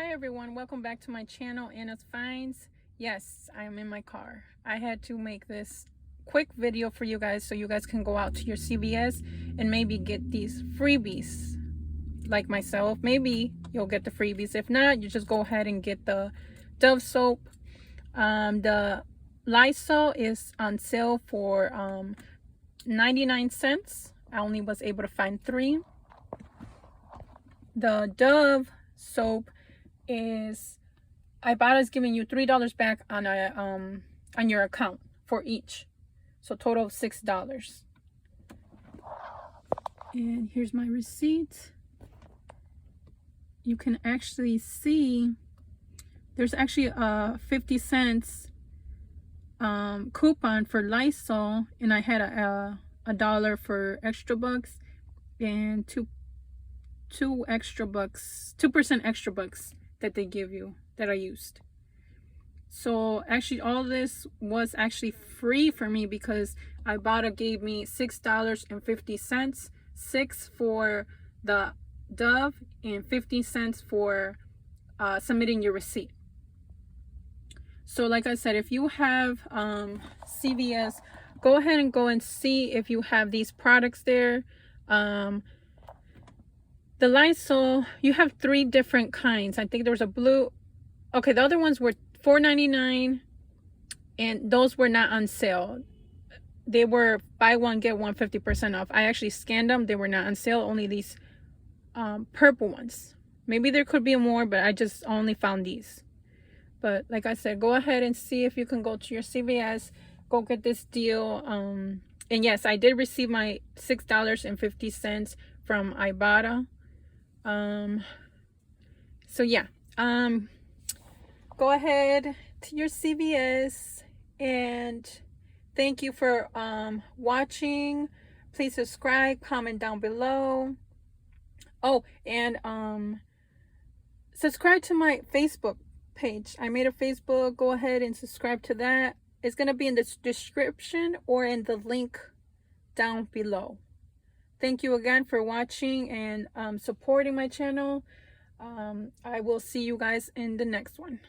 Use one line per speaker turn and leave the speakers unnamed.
Hi everyone, welcome back to my channel, Anna's Finds. Yes, I am in my car. I had to make this quick video for you guys so you guys can go out to your CVS and maybe get these freebies like myself. Maybe you'll get the freebies. If not, you just go ahead and get the Dove soap. The Lysol is on sale for 99 cents. I only was able to find 3. The Dove soap is ibotta is giving you $3 back on your account for each, so total of $6. And here's my receipt. You can actually see there's actually a 50 cents coupon for Lysol, and I had a $1 for extra bucks and two extra bucks, 2% extra bucks that they give you that I used. So actually all this was actually free for me because ibotta gave me $6.50, 6 for the Dove and 50 cents for submitting your receipt. So like I said, if you have CVS, go ahead and go and see if you have these products there. The Lysol, you have 3 different kinds. I think there was a blue. Okay, the other ones were $4.99, and those were not on sale. They were buy one get one 50% off. I actually scanned them. They were not on sale. Only these purple ones. Maybe there could be more, but I just only found these. But like I said, go ahead and see if you can go to your CVS, go get this deal. And yes, I did receive my $6.50 from ibotta. So yeah, go ahead to your CVS, and thank you for watching. Please subscribe, comment down below. Oh, and subscribe to my Facebook page. I made a Facebook. Go ahead and subscribe to that. It's gonna be in the description or in the link down below. Thank you again for watching and supporting my channel. I will see you guys in the next one.